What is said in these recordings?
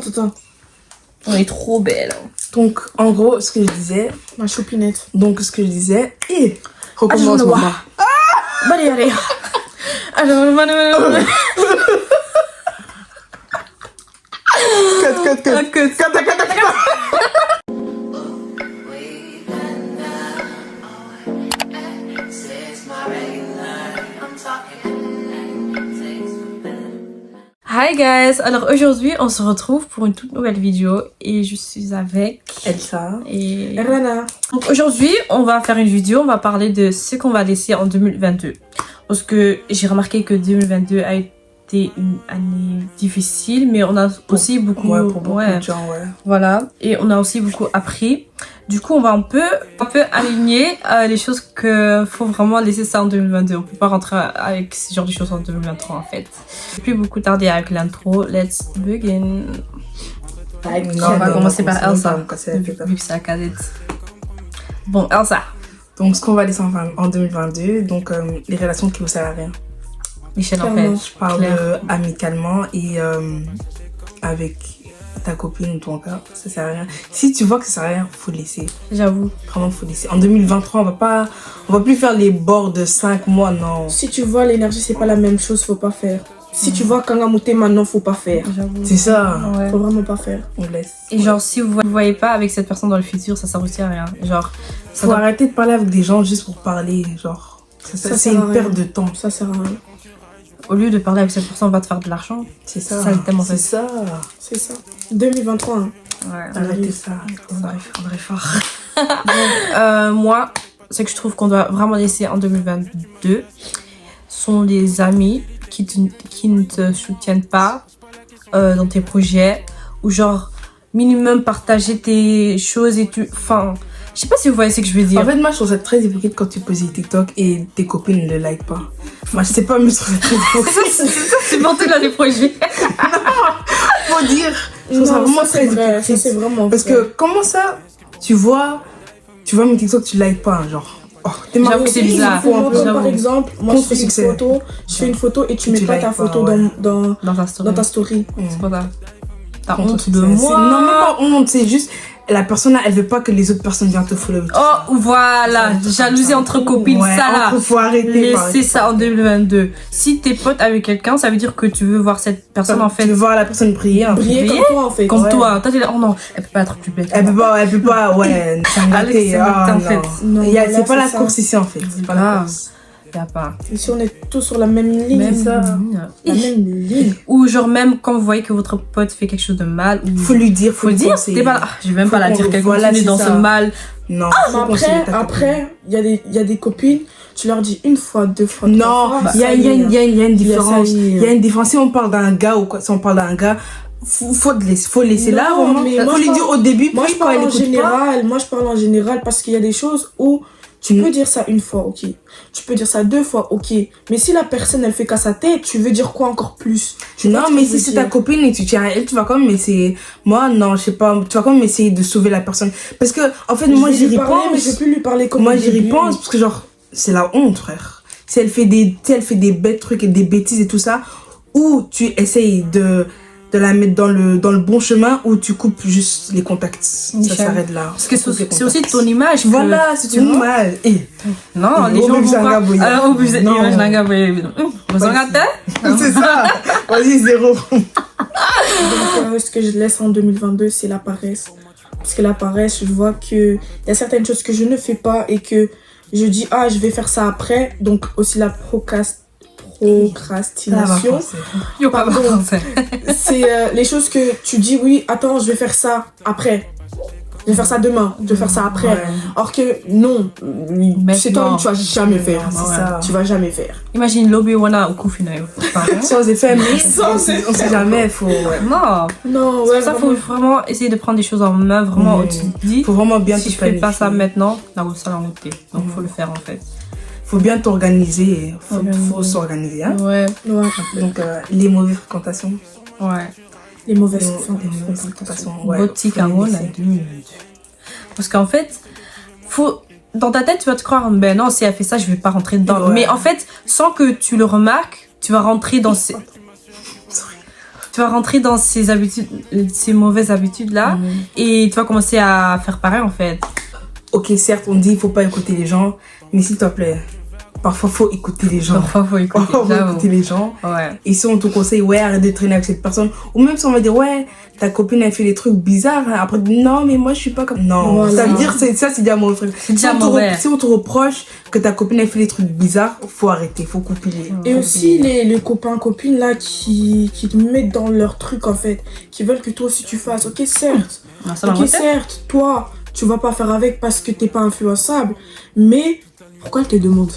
attends. On est trop belle. Donc, en gros, ce que je disais... Ma chopinette. Donc, ce que je disais... Et recommence, maman. Allez. Alors, Hi guys, alors aujourd'hui on se retrouve pour une toute nouvelle vidéo et je suis avec Elsa et Rana. Donc aujourd'hui on va faire une vidéo, on va parler de ce qu'on va laisser en 2022 parce que j'ai remarqué que 2022 a été une année difficile mais on a aussi beaucoup, pour beaucoup de gens, voilà, et on a aussi beaucoup appris. Du coup, on va un peu aligner les choses que faut vraiment laisser ça en 2022. On peut pas rentrer avec ce genre de choses en 2023 en fait. Plus beaucoup tarder avec l'intro. Let's begin. On va commencer par Elsa, vu que c'est la cadette. Bon, Elsa. Donc, ce qu'on va laisser en 2022, donc les relations qui vous servent à rien. Michel en fait. Je parle de amicalement et avec ta copine ou ton gars, ça sert à rien. Si tu vois que ça sert à rien, faut laisser. J'avoue. Vraiment, faut laisser. En 2023, on va plus faire les bords de 5 mois, non. Si tu vois l'énergie, c'est pas la même chose, faut pas faire. Si tu vois Kangamouté maintenant, faut pas faire. J'avoue. C'est ça. Ouais. Faut vraiment pas faire. On laisse. Et genre, si vous voyez pas avec cette personne dans le futur, ça sert aussi à rien. Genre, faut arrêter de parler avec des gens juste pour parler. Genre, c'est une perte de temps. Ça sert à rien. Au lieu de parler avec cette personne, on va te faire de l'argent. C'est ça. C'est ça. 2023. Hein. Ouais. Arrêtez ça. On arrive fort. Moi, ce que je trouve qu'on doit vraiment laisser en 2022 sont les amis qui ne te soutiennent pas dans tes projets ou genre minimum partager tes choses et tu... Enfin, je sais pas si vous voyez ce que je veux dire. En fait, moi, je trouve ça très hypocrite quand tu poses des TikTok et tes copines ne le like pas. Moi, je sais pas, mais je trouve ça très hypocrite. C'est mentir dans les projets. Faut dire. Je trouve ça vraiment très hypocrite. Ça, c'est vraiment Parce que comment ça, tu vois mes TikTok, tu likes pas, genre. Oh, j'avoue que c'est bizarre. Par exemple, moi, je fais une photo et tu mets pas ta photo dans ta story. C'est pas ça. T'as honte honte de moi. Non, mais pas honte, c'est juste la personne là, elle veut pas que les autres personnes viennent te follow. Oh, voilà, jalousie entre copines, ça là. Faut arrêter. Laissez ça en 2022. Si t'es pote avec quelqu'un, ça veut dire que tu veux voir cette personne en fait. Tu veux voir la personne briller. Briller comme toi en fait. Comme toi. Toi, t'es là, oh non, elle peut pas être plus belle. Elle peut pas, ouais. Alex, en fait. C'est pas la course ici en fait. C'est pas la course. Y a pas. Ici, on est tous sur la même ligne. La même ligne. Ou genre même quand vous voyez que votre pote fait quelque chose de mal. Faut lui dire, faut dire. T'es pas là. Je vais même pas la dire qu'elle continue dans ce mal. Non. Après, il y a des copines, tu leur dis une fois, deux fois. Non, il y a une différence. Il y a une différence. Si on parle d'un gars ou quoi, si on parle d'un gars, faut laisser là, vraiment. Faut lui dire au début, moi je parle en général. Moi je parle en général parce qu'il y a des choses où tu peux dire ça une fois, ok. Tu peux dire ça deux fois, ok. Mais si la personne, elle fait qu'à sa tête, tu veux dire quoi encore plus? Non, mais si c'est ta copine et tu tiens à elle, tu vas quand même essayer. Moi, non, je sais pas. Tu vas quand même essayer de sauver la personne. Parce que, en fait, moi, j'y pense. Mais je vais plus lui parler comme moi, j'y pense parce que, genre, c'est la honte, frère. Si elle fait des bêtes trucs et des bêtises et tout ça, ou tu essayes de la mettre dans le bon chemin ou tu coupes juste les contacts. Ça s'arrête là. Parce que c'est aussi ton image. Voilà, c'est ton image. Non, les gens vont pas... Vous en gâtez? C'est ça. Vas-y, 0. Donc, ce que je laisse en 2022, c'est la paresse. Parce que la paresse, je vois qu'il y a certaines choses que je ne fais pas et que je dis, je vais faire ça après. Donc, aussi la procrastination. C'est les choses que tu dis, oui, attends, je vais faire ça après. Je vais faire ça demain, je vais faire ça après. Or que non, c'est toi, tu vas jamais faire. Tu vas jamais faire. Imagine l'obé wana au coup final. Sans effet, mais on sait jamais, faut... Non, ouais. Ça, faut vraiment essayer de prendre des choses en main, vraiment. Tu te dis, faut vraiment bien si je fais pas ça maintenant, ça va monter. Donc, faut le faire en fait. Faut bien t'organiser, faut s'organiser, hein. Ouais. Donc, les mauvaises fréquentations. Ouais. Les mauvaises fréquentations. Boutique à moi, la 2022. Parce qu'en fait, dans ta tête, tu vas te croire, ben non, si elle fait ça, je vais pas rentrer dedans. Mais en fait, sans que tu le remarques, tu vas rentrer dans ces... tu vas rentrer dans ces habitudes, ces mauvaises habitudes-là, et tu vas commencer à faire pareil, en fait. Ok, certes, on dit il faut pas écouter les gens, mais s'il te plaît, parfois faut écouter les gens. Parfois, faut écouter, Parfois, faut j'avoue. écouter les gens. Ouais. Et si on te conseille, ouais, arrête de traîner avec cette personne, ou même si on va dire, ouais, ta copine elle fait des trucs bizarres, hein, après, non, mais moi je suis pas comme. Non, Voilà. ça veut dire, ça c'est déjà mauvais. C'est déjà Si on te mauvais. si on te reproche que ta copine elle fait des trucs bizarres, faut arrêter, faut couper les. Et aussi les copains, copines là qui te mettent dans leur truc en fait, qui veulent que toi aussi tu fasses. Ok, certes. Non, ça Ok, va certes, toi, tu vas pas faire avec parce que t'es pas influençable, mais pourquoi elle te demande?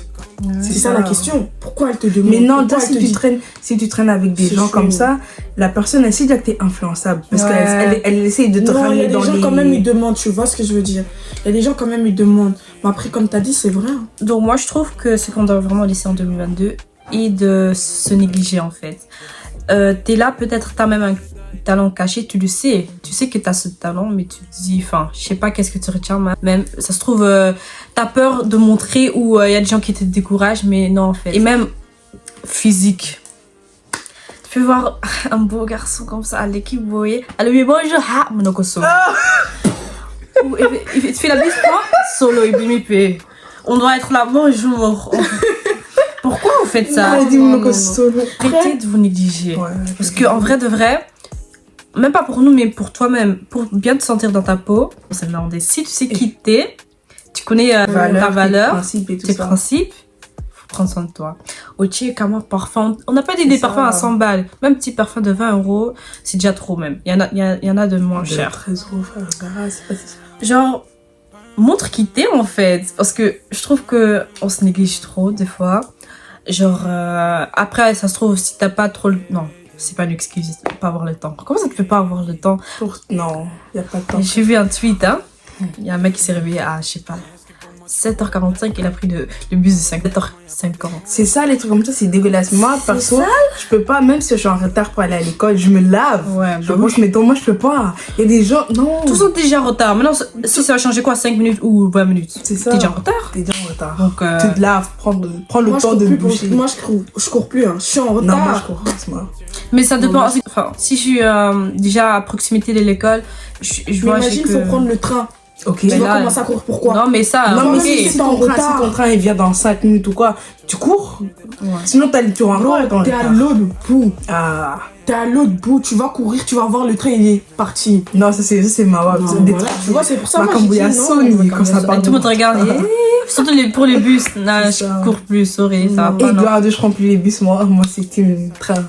C'est ça la question. Pourquoi elle te demande? Mais non, Pourquoi toi, elle te dit- si tu traînes avec des C'est gens chaud. comme ça, la personne, elle sait déjà que t'es influençable. Parce Ouais. qu'elle essaye de te Non, il y ramener a des dans gens les... quand même, ils demandent, tu vois ce que je veux dire. Il y a des gens quand même, ils demandent. Mais après, comme t'as dit, c'est vrai. Hein. Donc moi je trouve que c'est qu'on doit vraiment laisser en 2022 et de se négliger en fait. T'es là, peut-être t'as même un talent caché, tu le sais. Tu sais que t'as ce talent, mais tu te dis, enfin, je sais pas qu'est-ce que tu retiens. Même, ça se trouve, t'as peur de montrer ou il y a des gens qui te découragent, mais non en fait. Et même physique. Tu peux voir un beau garçon comme ça à l'équipe, vous voyez. Alors oui, bonjour, ha, monokoso. Ou il fait la bise, quoi solo, il bime. On doit être là, bonjour. Pourquoi vous faites ça? Elle dit, mon costaud. Arrêtez de vous négliger. Ouais, Parce que en vrai de vrai, même pas pour nous, mais pour toi-même, pour bien te sentir dans ta peau, on s'est demandé si tu sais qui t'es, tu connais ta tes valeur, principes et tout tes ça. principes, faut prendre soin de toi. Ochi, Camor, parfum. On n'a pas dit des C'est ça. parfums à 100 balles. Même petit parfum de 20 €, c'est déjà trop même. Il y en a de moins De cher. 13 €, frère. Ah, c'est pas ça. Genre, montre qui t'es en fait. Parce que je trouve que on se néglige trop des fois. Genre, après, ça se trouve, si t'as pas trop le... Non, c'est pas une excuse, pas avoir le temps. Comment ça te fait pas avoir le temps? Non, il n'y a pas de temps. J'ai vu un tweet, hein. Il y a un mec qui s'est réveillé à, je sais pas, 7h45, il a pris le bus de 7h50. C'est ça, les trucs comme ça, c'est dégueulasse. Moi, perso, je peux pas, même si je suis en retard pour aller à l'école, je me lave. Ouais, Je brosse mes dents, moi je peux pas. Il y a des gens, non. tous sont déjà en retard. Maintenant, si ça va changer quoi, 5 minutes ou 20 minutes? C'est ça. T'es déjà en retard. T'es déjà en retard. Donc, Tu te laves, prends le Moi, temps de boucher. Moi, je cours plus. Hein. Je suis en retard. Non, moi je cours, moi. mais ça dépend. Enfin, si je suis déjà à proximité de l'école, je Mais vois imagine, que... faut prendre le train. Ok. Tu Mais vas là- commencer à courir pourquoi? Non, mais ça, Non, mais ok. si t'es en ton train, retard. si ton train il vient dans 5 minutes ou quoi, tu cours. Ouais. Sinon, tu rentres Bro, dans le t'es à retard. l'autre bout. Ah. T'es à l'autre bout. Tu vas courir, tu vas voir le train, il est parti. Non, ça c'est marrant. Non, Des voilà. trucs- Tu vois, c'est pour ça Ma moi, j'ai dit cambouille à non, Sony, ma quand ça cambouille à parle Et tout le monde regarde. Surtout pour les bus. Non, C'est je ça. cours plus, sorry, ça va Et pas. non. gloire à Dieu, je remplis les bus, moi c'était le train.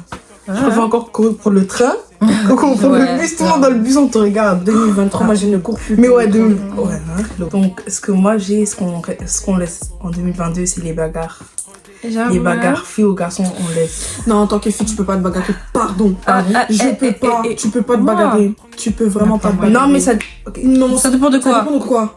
Je préfère encore courir pour le train que courir pour Ouais, le bus. Tout le monde dans le bus, on te regarde. 2023, moi, je ne cours plus. Mais ouais, ouais, hein. Donc, ce que moi j'ai, ce qu'on laisse en 2022, c'est les bagarres. J'avoue, Les hein. bagarres, filles ou garçons, on laisse. Non, en tant que fille, tu peux pas te bagarrer. Pardon. Je peux pas. Tu peux pas te Moi. bagarrer. Tu peux vraiment pas te bagarrer. Non, mais ça. Ok. Non, Ça dépend de ça quoi? dépend de quoi?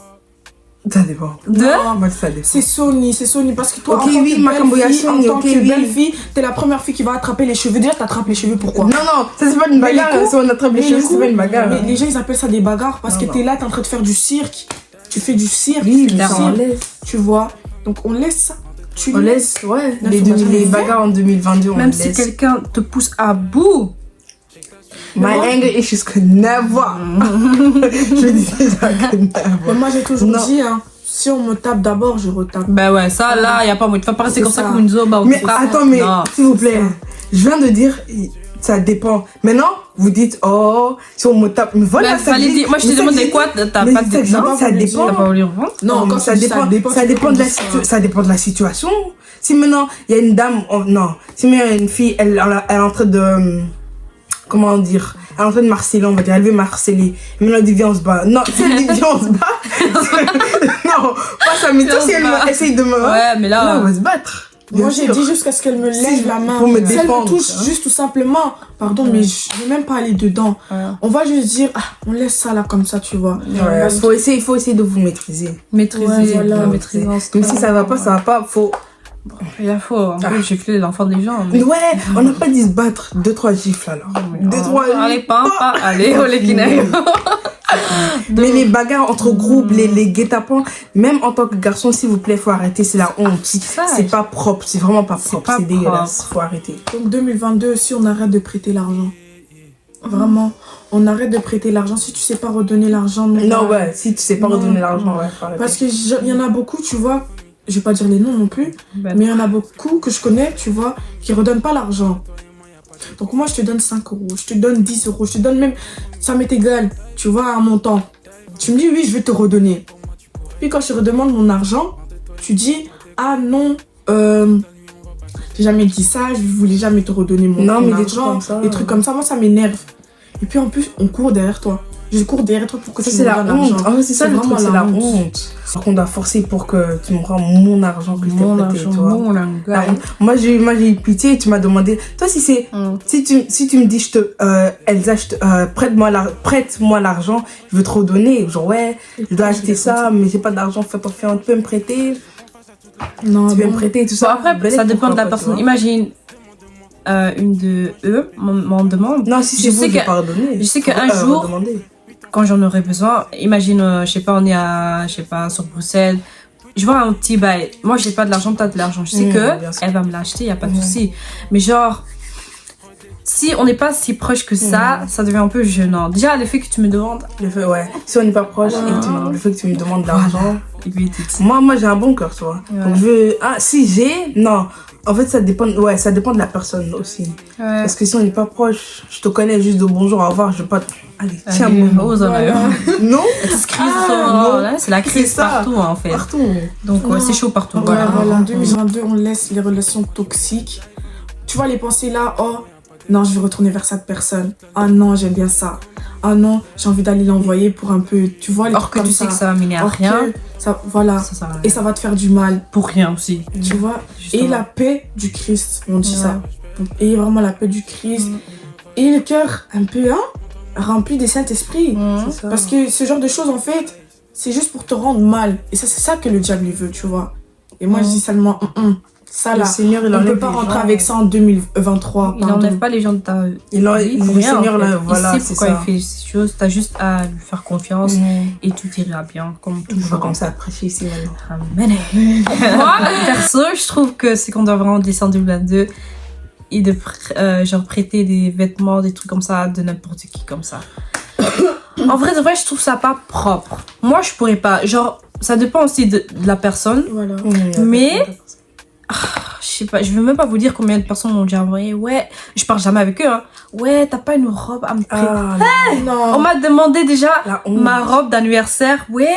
Ça dépend. De Non. Moi, ça dépend. C'est Sony, parce que toi, Ok, en tant oui, que ma belle cambouille à fille, en Sony, tant ok, que oui. belle fille, t'es la première fille qui va attraper les cheveux. Déjà, t'attrapes les cheveux, pourquoi? Non, non, ça c'est pas une Mais les bagarre. coups- Si on attrape les Mais cheveux, les c'est coups- pas une bagarre. Mais les gens, ils appellent ça des bagarres parce Non, que t'es là, t'es en train de faire du cirque. Tu fais du cirque, Oui, tu fais mais du ça, on cirque, laisse. tu vois. Donc, on laisse ça. Tu On laisse, ouais. Non, Les, faut pas les jamais bagarres en 2022, on Même laisse. si quelqu'un te pousse à bout. My English is never. Je dis déjà que Mais never. moi, j'ai toujours Non. dit, hein, si on me tape d'abord, je retape. Bah ouais, ça là, y a pas moyen. Tu vas pas rester C'est comme ça ça. comme une zoba. on Mais te frappe. attends, mais Non. s'il vous plaît, c'est je viens de dire, ça dépend. Maintenant, vous dites, oh, si on me tape, mais voilà, Bah, ça fallait dit- dire. Moi, je te mais ça demandais dit- quoi? T'as mais pas de ça dit- non, ça voulu dépend. T'as pas voulu revendre? Non, quand ça tu dis dépend, tu ça dépend de la ça. ça dépend de la situation. Si maintenant il y a une dame, non, si maintenant il y a une fille, elle est en train de, comment dire, elle est en train de harceler, on va dire, elle veut m'harceler. Maintenant elle dit viens on se bat. Non, si elle dit viens on se bat, non, pas ça. Mais Viens, toi on si se elle bat. essaye de me, Ouais, mais là là. on va se battre. Moi, Bien j'ai sûr. dit jusqu'à ce qu'elle me lève Si, la main. pour me Si elle me défendre, touche hein. juste tout simplement, pardon, mais je vais même pas aller dedans. Ouais. On va juste dire, ah, on laisse ça là comme ça, tu vois. Ouais, il faut essayer de vous maîtriser. Maîtriser, Ouais, voilà. la maîtrisance. Même si ça va pas, faut. Il a faut. En plus, j'ai fait l'enfant des gens. Mais... Ouais, on n'a pas dit se battre. 2-3 gifles alors. 2-3 Allez, pas, allez, oh les kinaïs. Mais les bagarres entre groupes, les guet-apens, même en tant que garçon, s'il vous plaît, faut arrêter, c'est la honte. C'est pas propre, c'est vraiment pas propre, pas c'est dégueulasse, faut arrêter. Donc 2022 aussi, on arrête de prêter l'argent. Vraiment, on arrête de prêter l'argent. Si tu sais pas redonner l'argent, Non, ouais, si tu sais pas Non. redonner l'argent, ouais, faut arrêter. Parce que il y en a beaucoup, tu vois, je vais pas dire les noms non plus, Ben, mais il y en a beaucoup que je connais, tu vois, qui redonnent pas l'argent. Donc moi, je te donne 5 euros, je te donne 10 euros, je te donne même, ça m'est égal, tu vois, un montant. Tu me dis, oui, je vais te redonner. Puis quand je te redemande mon argent, tu dis, ah non, j'ai jamais dit ça, je voulais jamais te redonner mon Non, mais argent. des trucs comme ça. Des trucs comme ça, moi, ça m'énerve. Et puis en plus, on court derrière toi. Je cours derrière toi pour que Ça, tu c'est me la redonnes honte. l'argent. En fait, c'est ça le truc, vraiment c'est la honte. On doit forcer pour que tu me rends mon argent que je t'ai mon prêté, argent, tu vois. mon La langage. honte. Moi, j'ai eu pitié et tu m'as demandé. Toi, si c'est. Si tu me dis, Elsa, prête-moi l'argent, je veux te redonner. Genre, ouais, je dois acheter ça, mais j'ai pas d'argent, tu peux me prêter. Non, Tu peux bon. me prêter et tout Bon, ça. après, Belek, ça dépend de la pourquoi pas, tu personne. vois. Imagine, une de eux m'en demande. Non, si Je c'est vous, sais je vais que- pas redonner. je sais qu'un jour- redemander. Quand j'en aurais besoin, imagine, je sais pas, on est à, je sais pas, sur Bruxelles. Je vois un petit bail. Moi, j'ai pas de l'argent, t'as de l'argent. Je sais que bien sûr. elle va me l'acheter, y a pas de souci. Mais genre, si on n'est pas si proche que ça, ça devient un peu gênant. Déjà, le fait que tu me demandes, Le fait, ouais. Si on n'est pas proche, le fait que tu me demandes de l'argent. et puis t'es- Moi, j'ai un bon cœur, tu vois. Ouais. Donc, je veux. Ah, si j'ai. Non. En fait, ça dépend. Ouais, ça dépend de la personne aussi. Ouais. Parce que si on n'est pas proche, je te connais juste de bonjour, au revoir, je vais pas. Allez, tiens, Allez, mon. ose, Voilà. Non Cette crise, non. là, c'est la crise C'est ça. partout, en fait. Partout. Donc, ouais, Non. c'est chaud partout. Ouais, Voilà. voilà, en 2022, on laisse les relations toxiques. Tu vois, les pensées là, oh, non, je vais retourner vers cette personne. Ah non, j'aime bien ça. Ah non, j'ai envie d'aller l'envoyer pour un peu, tu vois, les Or trucs que comme tu sais ça. que ça va mener à Or rien. que ça, voilà. Ça sert à rien. Et ça va te faire du mal, Pour rien aussi. tu vois. Justement. Et la paix du Christ, on dit Ouais. ça. Donc, et vraiment la paix du Christ. Mm. Et le cœur un peu, rempli des Saint-Esprit. Mhm. C'est ça. Parce que ce genre de choses, en fait, c'est juste pour te rendre mal. Et ça, c'est ça que le diable il veut, tu vois. Et moi, je dis seulement, ça Le là, Seigneur, il on ne enlève peut pas les rentrer gens. avec ça en 2023. Il n'enlève pas les gens de ta Il enlève- vie le pour rien, Seigneur, en fait. là, voilà, Il sait c'est pourquoi ça. il fait ces choses. T'as juste à lui faire confiance Mhm. et tout ira bien, comme On va toujours. commencer à prêcher ici maintenant. Amen. Moi, perso, je trouve que c'est qu'on doit vraiment descendre 2022 et de genre prêter des vêtements, des trucs comme ça de n'importe qui comme ça. En vrai, de vrai, je trouve ça pas propre. Moi, je pourrais pas. Genre, ça dépend aussi de la personne. Voilà. Mais- Je sais pas, je veux même pas vous dire combien de personnes m'ont déjà envoyé. Ouais, je parle jamais avec eux. Hein. Ouais, t'as pas une robe à me prêter. Ah, On Non. m'a demandé déjà la honte. ma robe d'anniversaire. Ouais,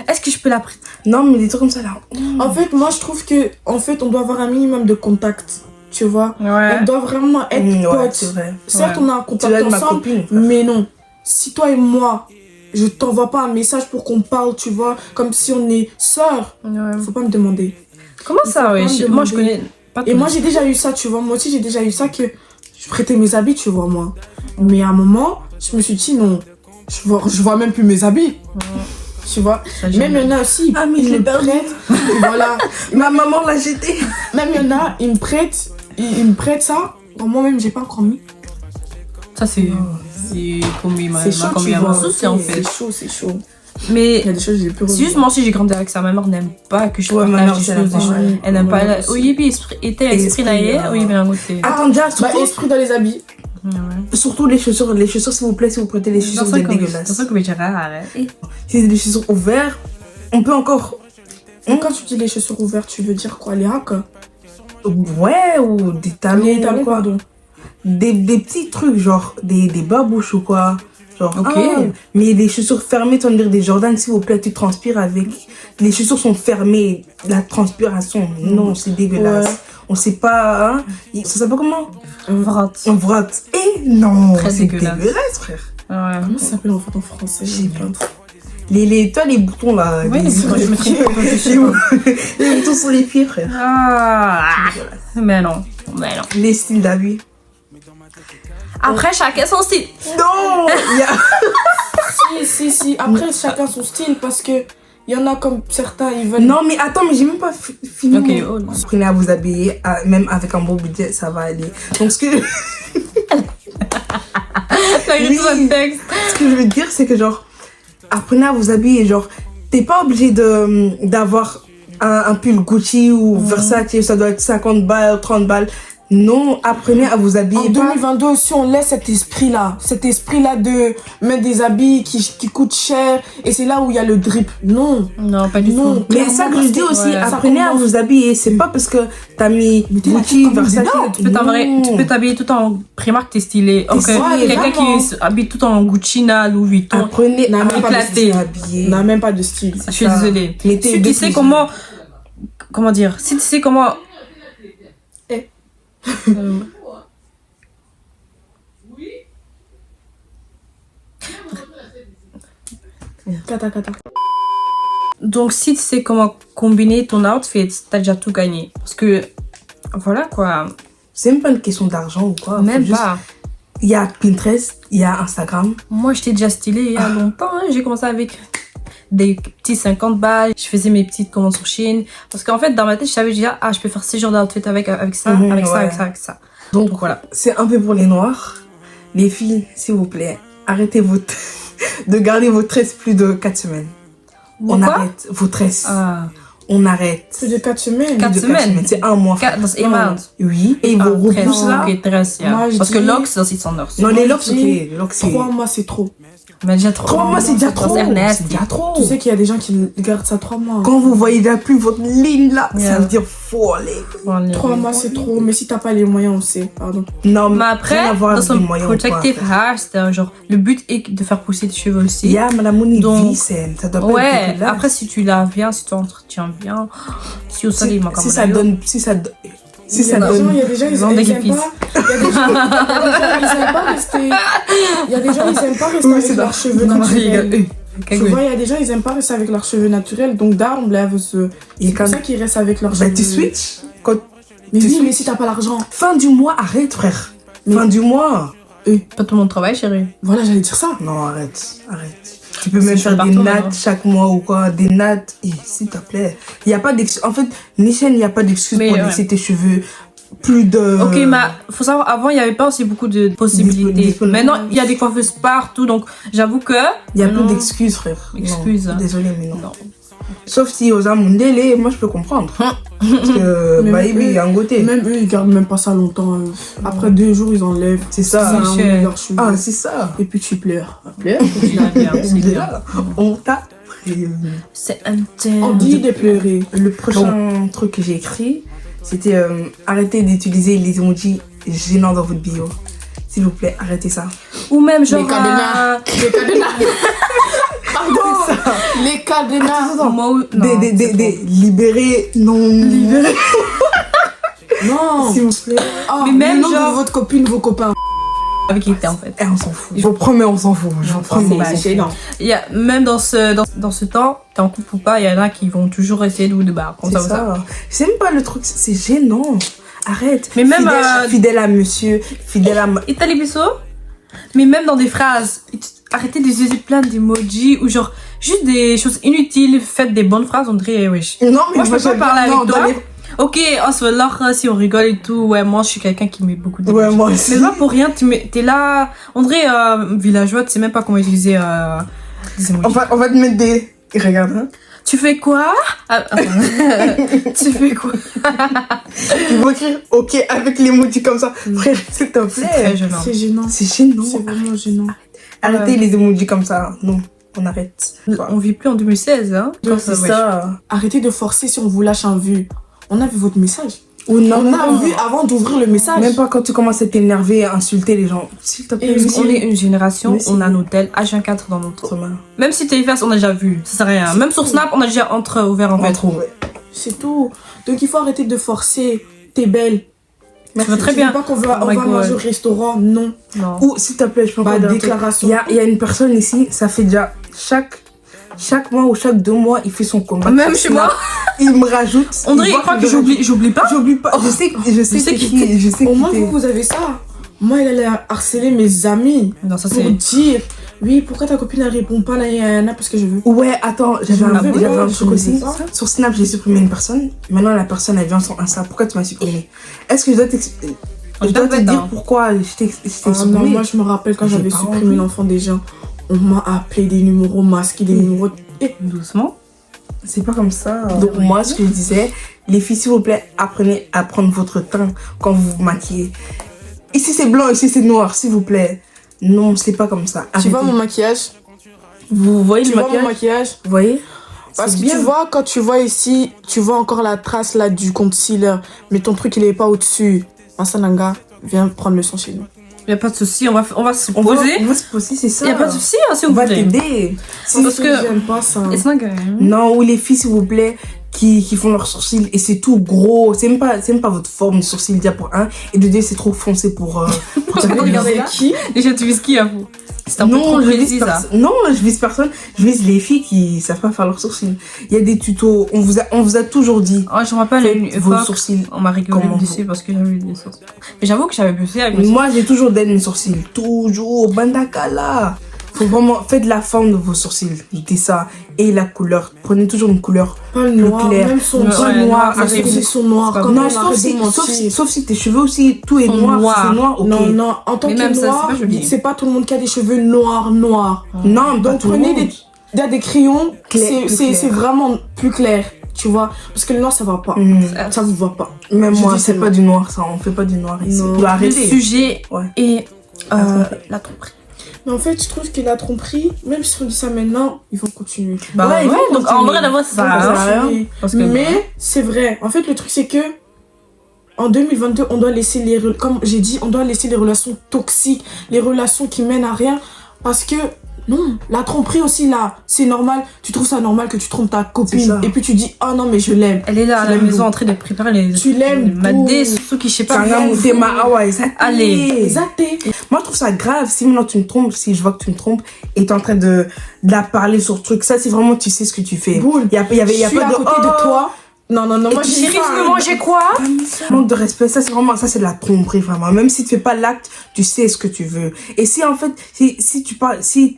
est-ce que je peux la prêter? Non, mais des trucs comme ça, là. honte. En fait, moi, je trouve que, en fait, on doit avoir un minimum de contact. Tu vois. Ouais. On doit vraiment être Ouais, potes. c'est vrai. Certes, Ouais. on a un Tu contact vas être ma ensemble, copine. mais non. Si toi et moi, je t'envoie pas un message pour qu'on parle, tu vois, comme si on est sœurs, Ouais. faut pas me demander. Comment Il ça, faut ouais? pas me Moi, je demander. connais pas Et tout. moi, j'ai déjà eu ça, tu vois. Moi aussi, j'ai déjà eu ça que je prêtais mes habits, tu vois, moi. Mais à un moment, je me suis dit, non, je vois même plus mes habits. Tu vois. Ça, j'aime Même il y en a aussi, Ah, mais ils je l'ai me perdu. prêtent. Voilà. Ma maman l'a jeté. Même il y en a, ils me prêtent ça. Bon, moi-même, j'ai pas encore mis. Ça, c'est combien C'est chaud, tu combien vois. de soucis, en fait. C'est chaud, c'est chaud. Mais Il y a des choses que j'ai plus c'est juste moi aussi, j'ai grandi avec ça. Ma mère n'aime pas que je Ouais, ma partage mère, des c'est choses. la des pareil. choses. Elle n'aime pas. Ouais, Oui, puis était esprit Esprit, naïe. Oui, mais un côté. Attends, déjà, Bah, surtout, esprit dans les habits. surtout les chaussures, s'il vous plaît, si vous prêtez les chaussures, c'est dégueulasse. C'est ça que je dirais, arrête. Si c'est des chaussures ouvertes, on peut encore. Donc, quand tu dis les chaussures ouvertes, tu veux dire quoi? Les hacks? Ouais, ou des talons. Les talons, quoi. pardon. Des petits trucs, genre des babouches ou quoi. Genre, Ok. mais des chaussures fermées, tu vas me dire des Jordan, s'il vous plaît, tu transpires avec. Les chaussures sont fermées, la transpiration, non, c'est dégueulasse. Ouais. On sait pas, hein. Ça s'appelle comment? Vrot. On vrotte. Et non, Très c'est dégueulasse. dégueulaise, frère. Ouais. Comment ça s'appelle en fait en français? J'ai pas. Toi, les boutons là. Oui, les, c'est vrai, je me trompe un peu, je sais les, pas. les boutons sur les pieds, frère. Ah, mais non. Mais non. Les styles d'habits. Après, chacun son style. Non, il y a. Si. Après, chacun son style parce que il y en a comme certains, ils veulent. Non, mais attends, mais j'ai même pas fini. Ok, mon- oh. Vous prenez à vous habiller, même avec un beau budget, ça va aller. Donc, ce que je veux dire, c'est que genre, apprenez à vous habiller. Genre, t'es pas obligé d'avoir un pull Gucci ou Versace, ça doit être 50 balles, 30 balles. Non, apprenez à vous habiller. En 2022 aussi, on laisse cet esprit-là de mettre des habits qui coûtent cher et c'est là où il y a le drip. Non. Non, pas du Non. tout. Mais ça que je dis aussi, Ouais. apprenez à vous habiller. C'est pas parce que t'as mis t'es là, Gucci, t'es comme Versace. dedans. Tu peux t'habiller tout en Primark, t'es stylé. Ok, stylé, quelqu'un vraiment. qui s'habille tout en Gucci, Louis Vuitton. Apprenez Non, à même pas éclater. vous habiller. On n'a même pas de style. Je suis ça. désolée. Mettez Si deux tu sais cousins. comment dire, si tu sais comment... Kata. Donc, si tu sais comment combiner ton outfit, t'as déjà tout gagné. Parce que, voilà quoi, C'est même pas une question d'argent ou quoi. même Faut juste- pas. Il y a Pinterest, il y a Instagram. Moi, j'étais déjà stylée il y a longtemps. Hein. J'ai commencé avec des petits 50 balles. Je faisais mes petites commandes sur Chine. Parce qu'en fait, dans ma tête, je savais déjà, je peux faire ce genre d'outfit avec ça, Mhm, avec ça, ouais. avec ça, avec ça. Donc, Donc voilà. c'est un peu pour les noirs. Les filles, s'il vous plaît, arrêtez de garder vos tresses plus de 4 semaines. On Quoi arrête vos tresses. Ah, On arrête. Plus de 4 semaines. Quatre Plus de semaines. C'est un mois. dat is Non. iemand. Oui, et ils Ah, vous très repoussent là. Ok, très, ja. Moi, je Parce que dis- locks, dat is iets anders. Non, les Moi, locks, je ok. dis, Les locks, c'est... 3 mois, c'est trop. Mais déjà trop. 3 mois, c'est déjà trop. C'est Ernest. C'est déjà trop. Tu sais qu'il y a des gens qui gardent ça 3 mois. Quand vous voyez déjà plus votre ligne là, Yeah. ça veut dire faut aller. 3 mois, c'est trop. Mais si t'as pas les moyens, on sait. Pardon. Non, Mais rien après, à voir dans avec son les moyens ou quoi. protective hairstyle, genre, le but est de faire pousser tes cheveux aussi. Il y a Madame Moni Donc, vie saine. Ça doit pas Ouais, être dégueulasse. après si tu laves bien, si tu entretiens bien, si au sol il manque un si ça maillot. donne... Si ça donne... Il y a des gens, Ils ont ils des aiment gifs. pas. Il y a des gens, ils aiment pas rester. Il y a des gens, ils aiment pas rester Oui, avec c'est leurs cheveux naturels. Tu Kijk, vois, il y a des gens, ils aiment pas rester avec leurs cheveux naturels. Donc, daarom blijven ze. Et C'est quand... pour ça qu'ils restent avec leurs Bah, cheveux. tu switches. Quand... Mais tu oui, switches. mais si t'as pas l'argent. Fin du mois, arrête, frère. Fin du mois. pas tout le monde travaille, chérie. Voilà, j'allais dire ça. Non, arrête. Tu peux C'est même fait faire des partout, nattes maintenant. chaque mois ou quoi. Des nattes. Et s'il te plaît. Il n'y a pas d'excuse. En fait, Nichen, il n'y a pas d'excuse Mais pour ouais. laisser tes cheveux plus de... Ok, mais faut savoir, avant il n'y avait pas aussi beaucoup de possibilités. Disponible. Maintenant il y a des coiffeuses partout, donc j'avoue que. Il y a plus Non. d'excuses, frère. Excuses. Non, désolé, mais non. Non. Sauf si aux Amundele, moi je peux comprendre. Parce que, Mais baby, il y a un côté. Même eux, ils gardent même pas ça longtemps. Après 2 jours, ils enlèvent. C'est ça. Ça, C'est cher. leurs cheveux. Ah, c'est ça. Et puis tu pleures. Pleure. C'est bien. Là, on t'a prévenu. C'est un On dit de pleurer. Le prochain truc que j'ai écrit, c'était arrêtez d'utiliser les emojis gênants dans votre bio. S'il vous plaît, arrêtez ça. Ou même genre. Les cadenas. Les cadenas. Pardon. Les cadenas. Moi, non, Des libérés, non libérés. Non. S'il vous plaît. Oh, Mais même le nom genre- de votre copine, vos copains. avec qui t'es en fait. Eh, on s'en fout. Je vous promets, on s'en fout. Je vous promets. Bah, c'est non. Il y a, même dans ce temps, t'es en couple ou pas, il y en a qui vont toujours essayer de vous débarrasser. Comme C'est ça, comme ça. ça. C'est même pas le truc, c'est gênant. Arrête. Mais même, fidèle à monsieur, fidèle à... Et t'as les bisous. Mais même dans des phrases, arrêtez d'utiliser plein d'emojis ou genre juste des choses inutiles, faites des bonnes phrases, on dirait wesh. Non, mais Moi je peux pas j'aime parler bien- non, avec toi. dans les- Ok, on se là si on rigole et tout. Ouais, moi je suis quelqu'un qui met beaucoup de. Ouais, moi aussi. Mais pas pour rien, t'es là. On dirait villageois, tu sais même pas comment utiliser des emojis. On va te mettre des... Regarde, hein. Tu fais quoi? Ah, attends. Tu fais quoi? Ils vont écrire OK avec l'emoji comme ça. Frère, s'il te C'est très plaît. gênant. C'est gênant. C'est gênant. C'est vraiment gênant. Arrêtez les emojis comme ça. Non, on arrête. On vit plus en 2016, hein? Ouais, c'est Ouais. ça. Arrêtez de forcer si on vous lâche un vu. On a vu votre message. Ou non, On a non. vu avant d'ouvrir le message. Même pas quand tu commences à t'énerver, à insulter les gens. S'il te plaît. Et On est une génération, Mais si. on a nos tels H24 dans notre. Autrement. Même si Téléface, on a déjà vu, ça sert à rien. Même sur Snap, on a déjà ouvert en On va fait. trouver. C'est tout. Donc il faut arrêter de forcer. T'es belle. Ça va très Je bien. dis pas qu'on Oh va, on my va God. manger au restaurant. Non. Non. Ou s'il te plaît, je peux Pas pas de dire un truc. déclaration. Il y a une personne ici, ça fait déjà chaque mois ou chaque 2 mois, il fait son combat. Même chez moi, Il me rajoute. on dirait il qu'il voit croit je que j'oublie pas. J'oublie pas. Je sais sais qui qui t'es. Je sais Au qui moins t'es. vous avez ça. Moi, il allait harceler mes amis. Non, ça Pour c'est. dire, oui, pourquoi ta copine elle répond pas là, parce que je veux. Ouais, attends, j'avais Je un l'avais truc pas, aussi. je l'avais pas. Sur Snap, j'ai supprimé une personne. Maintenant, la personne, elle vient sur Insta. Pourquoi tu m'as supprimé? Est-ce que je dois t'expliquer? On Je dois te t'appelle, dire hein. pourquoi je t'ai Ah non, supprimé. moi je me rappelle quand J'ai j'avais pas supprimé envie. l'enfant des gens. On m'a appelé des numéros masqués, des numéros. Doucement. C'est pas comme ça. Donc moi, ce que je disais, les filles, s'il vous plaît, apprenez à prendre votre teint quand vous vous maquillez. Ici c'est blanc, ici c'est noir, s'il vous plaît. Non, c'est pas comme ça. Tu Arrêtez. vois mon maquillage? Vous voyez Tu le vois maquillage? mon maquillage? Vous voyez? Parce C'est que bien. tu vois, quand tu vois ici, tu vois encore la trace là du concealer. Mais ton truc, il est pas au-dessus. Masananga, viens prendre le son chez nous. Y a pas de souci, on va se On va se poser, c'est ça. Y a pas de souci, hein, si On vous va voulez. t'aider. Parce que j'aime pas ça. it's not good. Non, ou les filles, s'il vous plaît, qui font leurs sourcils et c'est tout gros. C'est même pas votre forme de sourcil, déjà pour un. Et de deux, c'est trop foncé pour ta Regardez regardez là. là. qui? Déjà, tu vises qui à vous? C'est un peu Non, trop je précis, vise ça. personne. Non, je vise personne. Je vise les filles qui savent pas faire leurs sourcils. Il y a des tutos. On vous a toujours dit. Oh, je me rappelle une Faites vos époque, sourcils. on m'a rigolé Comment dessus parce que j'avais des sourcils. Mais j'avoue que j'avais bossé avec mes sourcils. Moi, j'ai toujours d'aide mes sourcils. Toujours. Bandakala. Faut vraiment. Faites la forme de vos sourcils. Je dis ça. Et la couleur. Prenez toujours une couleur. Pas le noir, clair. même son Ouais, teint ouais, noir, noir, ses c'est sourcils sont noirs. pas Quand Non, même, sauf arrête de si, mentir. sauf si tes cheveux aussi, tout est Sont noir. noirs. C'est noir, ok. Non, en tant Mais que même ça, noir, c'est pas joli. c'est pas tout le monde qui a des cheveux noirs. Non, pas Donc tout le prenez monde. il y a des crayons, Clair, plus clair. c'est vraiment plus clair, tu vois. Parce que le noir, ça va pas. Ça vous va pas. Même Je moi, dis c'est c'est pas non. du noir, ça. On fait pas du noir ici. Non. Tu dois Le arrêter. sujet Ouais. est tromperie. la tromperie. Mais en fait, je trouve qu'il a tromperie. Même si on dit ça maintenant, ils vont continuer. Bah Ouais, ouais, ils vont donc en continuer. vrai, d'abord, ça sert Ça à sert rien. à rien. Parce que Mais c'est vrai. En fait, le truc, c'est que en 2022, on doit laisser comme j'ai dit, on doit laisser les relations toxiques, les relations qui mènent à rien. Parce que, non, la tromperie aussi, là, c'est normal. Tu trouves ça normal que tu trompes ta C'est copine. ça. Et puis tu dis, oh non, mais je l'aime. elle est là à Tu la l'aimes maison d'où? en train de préparer les Tu l'aimes madés, d'où? surtout qui je sais pas. Kanga J'aime Moutema, vous. ah ouais, ça. Allez. Exacté. Moi, je trouve ça grave si maintenant tu me trompes, si je vois que tu me trompes et t'es en train de la parler sur le truc. Ça, c'est vraiment, tu sais ce que tu fais. Boule. Il y a Je suis pas à de côté oh, de toi. Non, moi tu je dis Chérie, pas, tu veux hein. manger quoi? Manque de respect, ça c'est vraiment, ça c'est de la tromperie vraiment. Même si tu fais pas l'acte, tu sais ce que tu veux. Et si en fait, si tu parles, si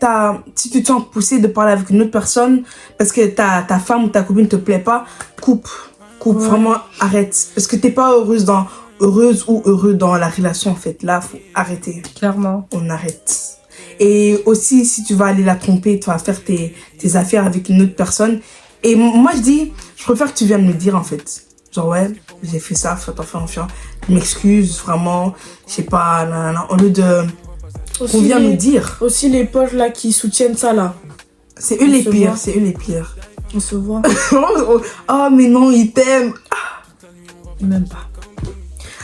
tu te sens poussé de parler avec une autre personne parce que ta femme ou ta copine te plaît pas, coupe, Ouais. vraiment arrête. Parce que t'es pas heureuse ou heureux dans la relation en fait. Là, faut arrêter. Clairement. On arrête. Et aussi, si tu vas aller la tromper, tu vas faire tes affaires avec une autre personne. Et moi, je dis, je préfère que tu viennes me dire, en fait. Genre, ouais, j'ai fait ça, fais attention. Je m'excuse, vraiment. Je sais pas, nanana. Au lieu de Aussi, qu'on vienne me dire. aussi les potes là qui soutiennent ça là. C'est eux On les se pires, voit. c'est eux les pires. On se voit. Oh, mais non, ils t'aiment. Même pas.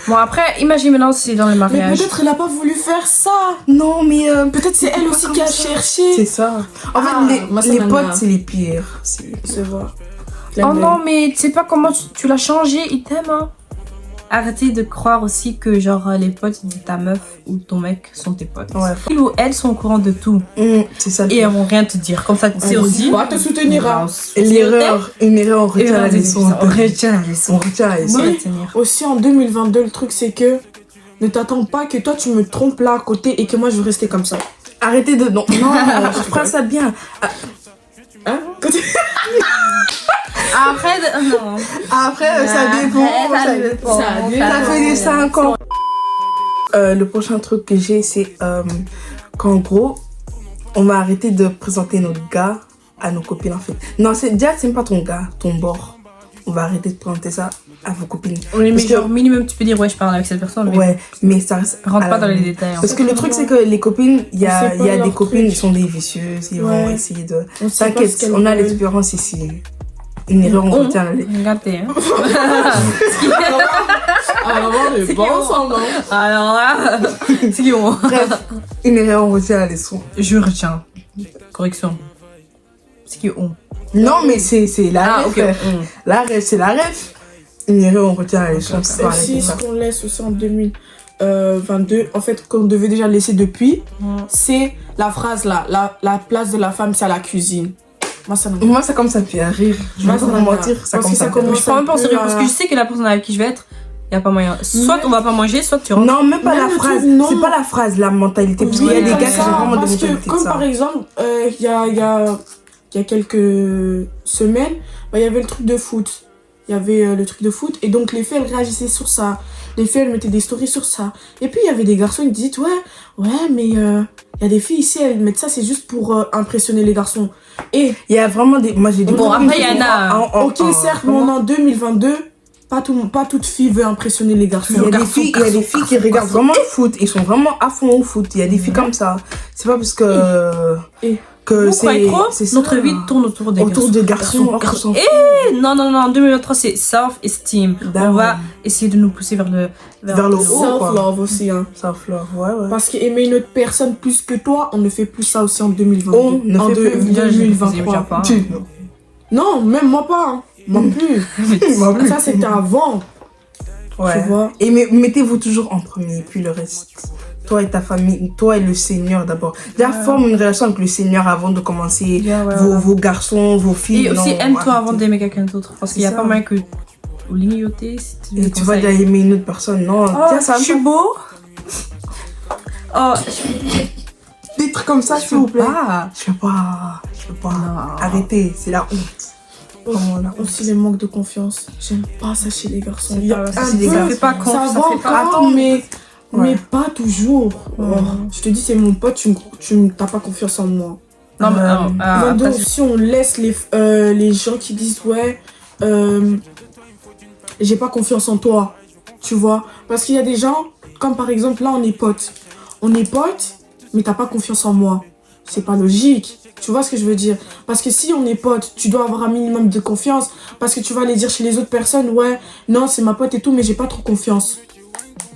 Bon, après, imagine maintenant si c'est dans le Mais mariage. peut-être elle a pas voulu faire ça. Non, mais Peut-être c'est elle pas aussi comme qui a ça. cherché. c'est ça. En Ah, fait, moi, ça les m'en potes, a. c'est les pires. C'est- On se voit. Oh non, mais tu sais pas comment tu l'as changé, il t'aime, hein. Arrêtez de croire aussi que, genre, les potes de ta meuf ou ton mec sont tes potes. Ouais. Ils ou elles sont au courant de tout. C'est ça. le Et pire. elles vont rien te dire. Comme ça, tu sais On aussi. va te soutenir. Hein. Et l'erreur, on retient la leçon. On retient la leçon. On retient la leçon. On va Oui. tenir. Aussi en 2022, le truc c'est que ne t'attends pas que toi tu me trompes là à côté et que moi je veux rester comme ça. Arrêtez de... Non, je prends ça bien. Hein? Après, non. Après, ça dépend. Ça dépend. Ça fait des 5 ans. Le prochain truc que j'ai, c'est qu'en gros, on va arrêter de présenter notre gars à nos copines en fait. Non, déjà, c'est même pas ton gars, ton bord. On va arrêter de présenter ça à vos copines. Oui, mais Parce que- genre, minimum, tu peux dire, ouais, je parle avec cette personne. Mais Ouais, mais ça reste. rentre à pas la dans les maison. détails. hein. Parce que le truc, c'est que les copines, il y a, On sait pas il y a des leur copines truc. qui sont des vicieuses, ils vont Ouais. essayer de. On sait pas ce T'inquiète, qu'elles on a veulent. l'expérience ici. Une erreur, on retient la leçon. Regardez, hein. Alors on est bon ensemble. Hein. Alors là, c'est qui on Bref, une erreur, on retient la leçon. Je retiens. Correction. C'est qui on Non, mais c'est la Ah, ref. ok. frère. La ref, c'est la ref. Une erreur, on retient la leçon. c'est pas Aussi arrêter ce ça. qu'on laisse aussi en 2022, en fait qu'on devait déjà laisser depuis, c'est la phrase là, la place de la femme c'est à la cuisine. Moi ça m'a Moi, ça comme ça me fait rire. Je vais Moi, pas ça vous m'a- mentir, ça parce comme que ça ça me fait commence rire. Je prends même pas en sérieux un peu parce à- que je sais que la personne avec qui je vais être, y a pas moyen. Soit on va pas manger, soit tu rentres. Non, même pas Même la le phrase. truc, non. C'est pas la phrase, la mentalité. Parce qu'il y a Oui, des comme gars qui ça, ont vraiment des parce que mentalités de comme ça. par exemple, il y a quelques semaines, bah, il y avait le truc de foot. il y avait le truc de foot. Et donc, les filles, elles réagissaient sur ça. Les filles, elles mettaient des stories sur ça. Et puis, il y avait des garçons qui disaient, ouais, mais il y a des filles ici, elles mettent ça, c'est juste pour impressionner les garçons. Et Il y a vraiment des... Moi, j'ai dit... Bon, après, il y en a... ok, certes, mais on est en 2022. Pas toute fille veut impressionner les garçons. Il y a des filles qui regardent vraiment le foot. Ils sont vraiment à fond au foot. Il y a des filles comme ça. C'est pas parce que... que Vous croyez trop c'est ça. notre vie tourne autour des Autour garçons. de garçons. alors qu'ils sont- Non, en 2023, c'est self-esteem. D'accord. On va essayer de nous pousser vers le Vers le haut, quoi. Self-love aussi, hein. Self-love, ouais. Parce qu'aimer une autre personne plus que toi, on ne fait plus ça aussi en 2022. On ne en fait plus. 2023. Non, même moi pas. Hein. Moi plus. Moi plus. Ça, c'était avant. Ouais. Tu vois. Et mettez-vous toujours en premier, puis le reste. Toi et ta famille, toi et le Seigneur d'abord. Déjà, forme une relation avec le Seigneur avant de commencer vos garçons, vos filles. Et aussi, non, aime-toi arrêtez. avant d'aimer quelqu'un d'autre. Parce qu'il y a C'est pas ça. mal que... Ou l'ignoter, si tu veux. Et tu vas déjà aimer une autre personne. Non, Oh, tiens, ça je suis beau. Oh, des trucs comme ça, je s'il vous peux plaît. pas. Je peux pas. Non. Arrêtez, c'est la honte. Vraiment, la honte. Aussi les manques de confiance. J'aime pas ça chez les garçons. Il y a Ça un c'est des peu, garçons. fait pas ça confiance, va ça fait pas... encore, Attends, mais Ouais. pas toujours. Oh, je te dis, c'est mon pote, tu n'as pas confiance en moi. Non, mais non. Donc, après, si on laisse les gens qui disent ouais, j'ai pas confiance en toi, tu vois. Parce qu'il y a des gens, comme par exemple là on est potes. On est potes, mais t'as pas confiance en moi. C'est pas logique. Tu vois ce que je veux dire? Parce que si on est potes, tu dois avoir un minimum de confiance. Parce que tu vas aller dire chez les autres personnes, ouais, non, c'est ma pote et tout, mais j'ai pas trop confiance.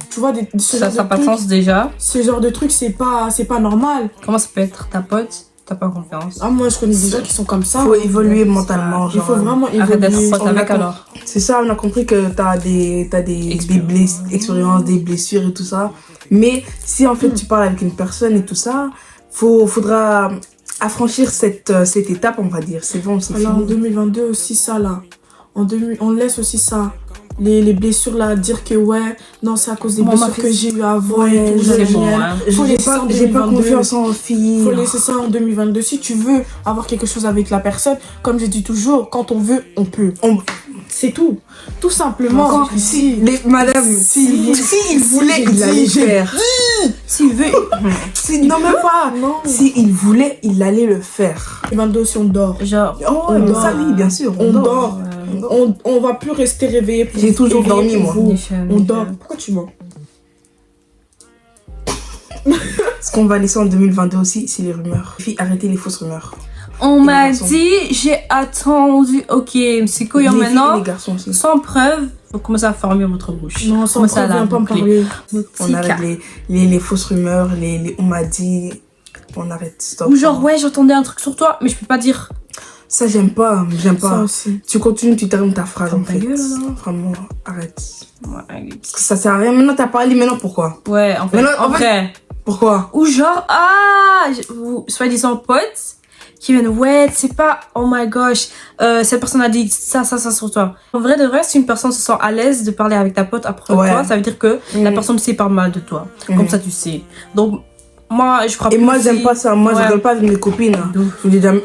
Tu vois, ce ça genre n'a de pas de trucs, sens déjà. ce genre de trucs, c'est pas normal. Comment ça peut être ta pote? T'as pas confiance. Ah, moi, je connais des gens qui sont comme ça. Il faut évoluer mentalement. Il faut genre, vraiment Arrête d'être évoluer. pote on avec a- alors. C'est ça, on a compris que t'as des expériences, des blessures et tout ça. Mais si en fait tu parles avec une personne et tout ça, faudra affranchir cette étape, on va dire. C'est bon, c'est Alors en fini. 2022 aussi ça là. On laisse aussi ça. Les blessures là, dire que ouais, non c'est à cause des Bon, blessures ma que fille, j'ai eu avant ouais, et tout. c'est gna, bon, gna, gna. hein. Faut laisser ça en J'ai pas 2022. confiance en filles. Faut laisser ça en 2022. Si tu veux avoir quelque chose avec la personne, comme je dis toujours, quand on veut, on peut. C'est tout. Tout simplement. Encore, madame, s'il voulait, il allait faire. S'il veut... Non, même pas. Non. S'il voulait, il allait le faire. 2022 aussi on dort. Genre... Oh, On mais dort. ça, oui, bien sûr. On dort. On va plus rester réveillé pour J'ai toujours éveillé dormi, pour moi. vous. On dort. Pourquoi tu mens? Ce qu'on va laisser en 2022 aussi, c'est les rumeurs. Les filles, arrêtez les fausses rumeurs. On m'a garçons. dit, j'ai attendu... Ok, c'est quoi Les filles et maintenant? les garçons aussi. Sans preuve, vous commencez à fermer votre bouche. Non, sans Commencez à preuve, la viens pas me boucler. parler. Votre On petit arrête cas. les fausses rumeurs, on m'a dit, on arrête, stop. Ou genre, ouais, j'entendais un truc sur toi, mais je peux pas dire. Ça, j'aime pas. Ça aussi. Tu continues, tu termines ta phrase, Ferme en ta fait. gueule, alors. Vraiment, arrête. Ouais, Parce que ça sert à rien. Maintenant, t'as parlé, maintenant, pourquoi? en fait, Mais non, en en fait- vrai. Pourquoi? Ou genre, vous, soi-disant potes, qui viennent, ouais, c'est pas, oh my gosh, cette personne a dit ça sur toi. En vrai de vrai, si une personne se sent à l'aise de parler avec ta pote après Ouais. toi, ça veut dire que la personne sait pas mal de toi. Comme ça, tu sais. Donc, moi, je crois Et plus moi, aussi- j'aime pas ça. Moi, Ouais. je rigole pas avec mes copines. De ouf. Je dis jamais...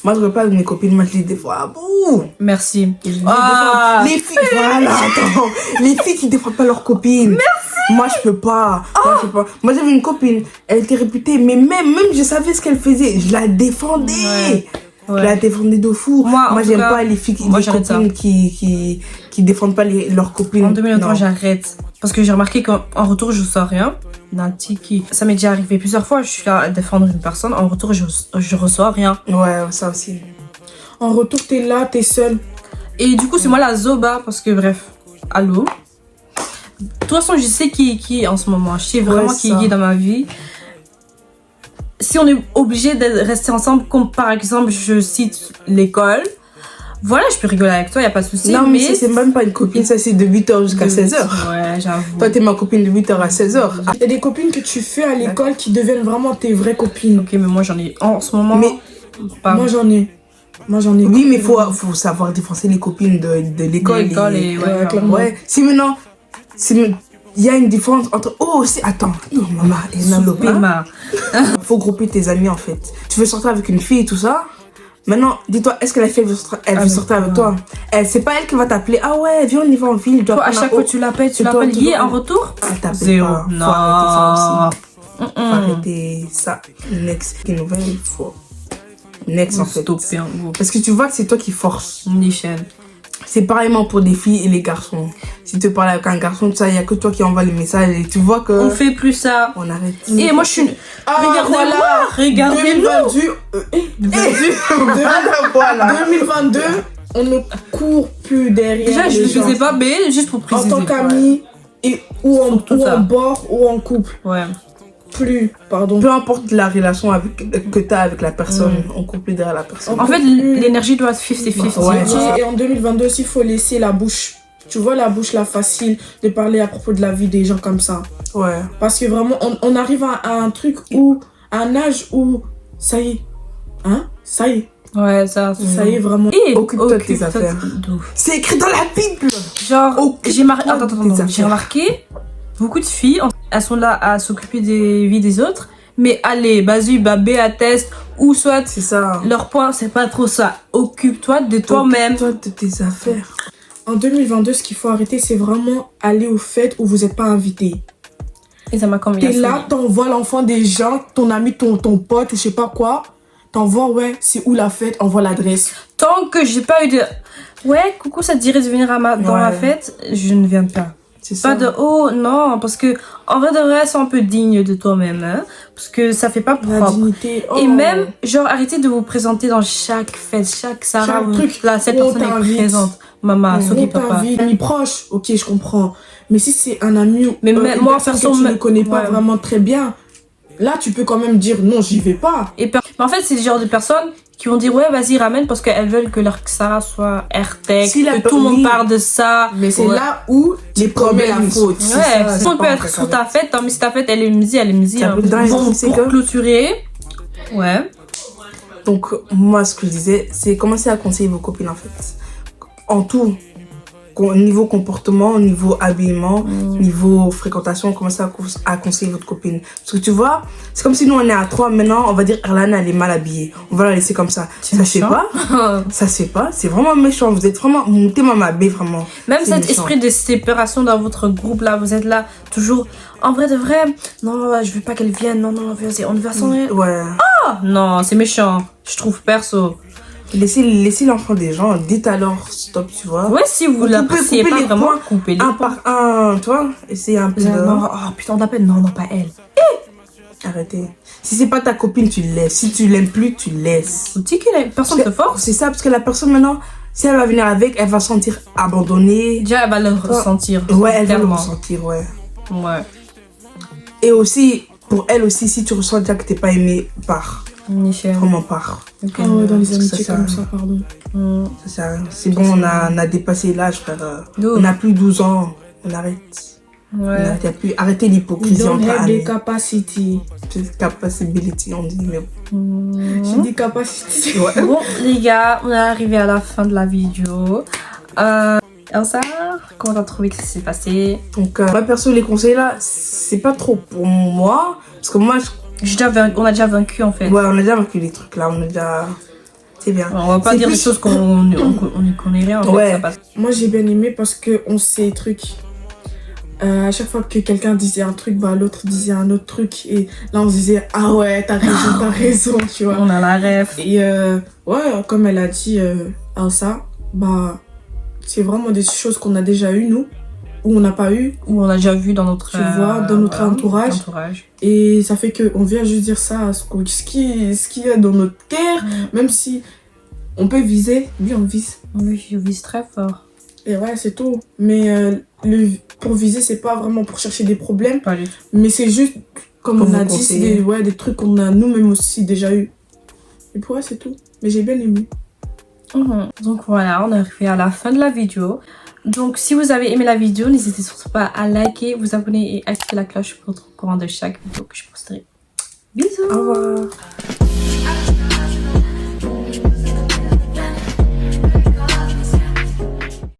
Moi, je rigole pas avec mes copines. Moi, je dis des fois, ah, bouh. Merci. Et je dis Ah, des fois, les filles, voilà, attends. Les filles qui défendent pas leurs copines. Merci. Moi, je peux pas. Moi, je peux pas. Moi, j'avais une copine. Elle était réputée, mais même je savais ce qu'elle faisait. Je la défendais. Ouais. Je la défendais de fou. Moi, en tout j'aime cas, pas les filles, moi, les j'arrête ça. copines qui défendent pas leurs copines. En 2023, Non. j'arrête. Parce que j'ai remarqué qu'en retour, je reçois rien. D'un tiki. Ça m'est déjà arrivé plusieurs fois. Je suis là à défendre une personne. En retour, je reçois rien. Ouais, ça aussi. En retour, t'es là, t'es seule. Et du coup, c'est moi la zoba. Parce que, bref. Allô? De toute façon, je sais qui est en ce moment. Je sais vraiment Ouais, qui ça. est dans ma vie. Si on est obligé de rester ensemble, comme par exemple, je cite l'école. Voilà, je peux rigoler avec toi, y a pas de souci. Non, mais ça, c'est même pas une copine. Ça, c'est de 8h jusqu'à 16h. Ouais, j'avoue. Toi, t'es ma copine de 8h à 16h. Il y a des copines que tu fais à l'école qui deviennent vraiment tes vraies copines. Ok, mais moi j'en ai en ce moment. Mais- pas. Moi, j'en ai. Oui, mais faut savoir défoncer les copines de l'école. L'école et ouais, Ouais, genre, clairement. Ouais, si maintenant, il y a une différence entre. Oh, c'est. Attends, non, maman, et non, Pima. faut grouper tes amis en fait. Tu veux sortir avec une fille et tout ça, Maintenant, dis-toi, est-ce que la fille, elle veut sortir avec toi? C'est pas elle qui va t'appeler. Ah ouais, viens, on y va en ville. Toi, à chaque fois tu l'appelles lié en retour? Elle t'appelle Zéro. pas. Non. Faut arrêter ça aussi. Faut arrêter ça. Next, qui est nouvelle, il faut. Next, en fait. Stopper en gros. Parce que tu vois que c'est toi qui force. Nickel. C'est pareillement pour des filles et les garçons. Si tu parles avec un garçon, il n'y a que toi qui envoie les messages et tu vois que. On fait plus ça. On arrête. Et moi je suis. Regardez-moi. Regardez-moi. 2022, on ne court plus derrière. Déjà, je les ne gens. faisais pas, mais juste pour En préciser. tant qu'ami, ou en bord, ou en couple. Ouais. Plus, pardon. Peu importe la relation que tu as avec la personne, on court plus derrière la personne. En fait, l'énergie doit être 50-50. Ouais. Et en 2022 aussi, il faut laisser la bouche. Tu vois, la bouche là, facile de parler à propos de la vie des gens comme ça. Ouais. Parce que vraiment, on arrive à un truc où, à un âge où, ça y est. Hein? Ça y est. Ouais, ça y est vraiment. Et Occupe-toi de tes affaires. C'est écrit dans la Bible. Genre, Occupe-toi de tes j'ai affaires. remarqué, beaucoup de filles, elles sont là à s'occuper des vies des autres, mais allez, vas-y, bah, B à test, ou soit, C'est ça. leur point, c'est pas trop ça. Occupe-toi de toi-même. Occupe-toi de tes affaires. En 2022, ce qu'il faut arrêter, c'est vraiment aller aux fêtes où vous n'êtes pas invité. Et ça m'a combien T'es là, t'envoies l'enfant des gens, ton ami, ton pote, ou je sais pas quoi. T'envoies, ouais, c'est où la fête, envoie l'adresse. Tant que j'ai pas eu de... Ouais, coucou, ça te dirait de venir dans ma fête, je ne viens pas. C'est ça. Pas de oh non, parce que en vrai de vrai, sois un peu digne de toi-même, hein, parce que ça fait pas La propre. dignité. Et même, genre, arrêtez de vous présenter dans chaque fête, chaque Sarah, Chaque truc là, cette où on personne est t'invite. présente. Maman, sauf On papa. t'invite. Ami proche, ok, je comprends. Mais si c'est un ami Mais une moi, personne perso, que tu ne connais pas ouais. vraiment très bien, là, tu peux quand même dire non, j'y vais pas. Mais en fait, c'est le genre de personnes qui vont dire ouais, vas-y, ramène, parce qu'elles veulent que leur Sarah soit AirTech, Si la que tout le monde oui. parle de ça. Mais c'est Ouais. là où les commets la problèmes faute. sautent. Ouais, ça, tout le monde pas peut un être truc sur avec. ta fête, tant mais si ta fête elle est musée, elle est musée. Ça Hein. peut être dingue, Bon, c'est pour que- clôturer, ouais. Donc, moi, ce que je disais, c'est commencer à conseiller vos copines, en fait. En tout. Niveau comportement, niveau habillement, niveau fréquentation, commencez à conseiller votre copine. Parce que tu vois, c'est comme si nous, on est à 3, maintenant, on va dire, Erlana, elle est mal habillée. On va la laisser comme ça. Ça se fait méchant. pas. Ça se fait pas. C'est vraiment méchant. Vous êtes vraiment, montez ma baie, vraiment. Même C'est cet méchant. esprit de séparation dans votre groupe là, vous êtes là toujours en vrai de vrai. Non, je veux pas qu'elle vienne. Non, non, vas-y, on va s'en aller. Ouais. Ah, non, c'est méchant. Je trouve perso. Laissez l'enfant des gens. Dites alors stop, tu vois. Ouais, si vous Coupez- l'appréciez coupez pas les vraiment, points. coupez-les. Un par un, tu vois. Essayez un peu de... Non, oh putain, on t'appelle. Non, non, pas elle. Arrêtez. Si c'est pas ta copine, tu laisses. Si tu l'aimes plus, tu laisses. Tu dis que la personne te force. C'est ça, parce que la personne maintenant, si elle va venir avec, elle va se sentir abandonnée. Déjà, elle va le ressentir. Ouais, elle va le clairement. ressentir, ouais. Ouais. Et aussi, pour elle aussi, si tu ressens déjà que t'es pas aimé, pars. Nickel. Vraiment pars. Ok. Ah ouais, dans les Ça, amitiés ça- comme ça, pardon. Ça sert à rien. C'est bon, on a dépassé l'âge, frère. D'où? On n'a plus 12 ans. On arrête. On Ouais. arrête. Y a plus... Arrêtez We l'hypocrisie don't entre have the amis. capacity. Capacity, on dit, mais... J'ai dit capacity. Ouais. Bon, les gars, on est arrivé à la fin de la vidéo. Elsa, comment t'as trouvé que ça s'est passé? Donc, moi, perso, les conseils là, c'est pas trop pour moi. Parce que moi, On a déjà vaincu en fait. ouais, on a déjà vécu les trucs là. On a déjà. C'est bien. On va pas C'est dire des plus- choses qu'on n'y connaît rien en fait. Ouais. Ça passe. Moi, j'ai bien aimé parce qu'on sait des trucs. À chaque fois que quelqu'un disait un truc, bah, l'autre disait un autre truc. Et là, on se disait, ah ouais, t'as raison, tu vois. On a la ref. Et ouais, comme elle a dit, Elsa, bah, c'est vraiment des choses qu'on a déjà eues, nous, ou on n'a pas eu. Ou on a déjà vu dans notre, Tu vois, dans notre entourage. Et ça fait qu'on vient juste dire ça, ce qui est dans notre cœur, même si on peut viser, oui, on vise. Oui, je vise très fort. Et ouais, c'est tout. Mais pour viser, c'est pas vraiment pour chercher des problèmes, Pas du tout. mais c'est juste, comme Pour on a vous dit, c'est conseiller. des trucs qu'on a nous-mêmes aussi déjà eu. Et pour ouais, c'est tout. Mais j'ai bien aimé. Donc voilà, on est arrivé à la fin de la vidéo. Donc si vous avez aimé la vidéo, n'hésitez surtout pas à liker, vous abonner et activer la cloche pour être au courant de chaque vidéo que je posterai. Bisous. Au revoir.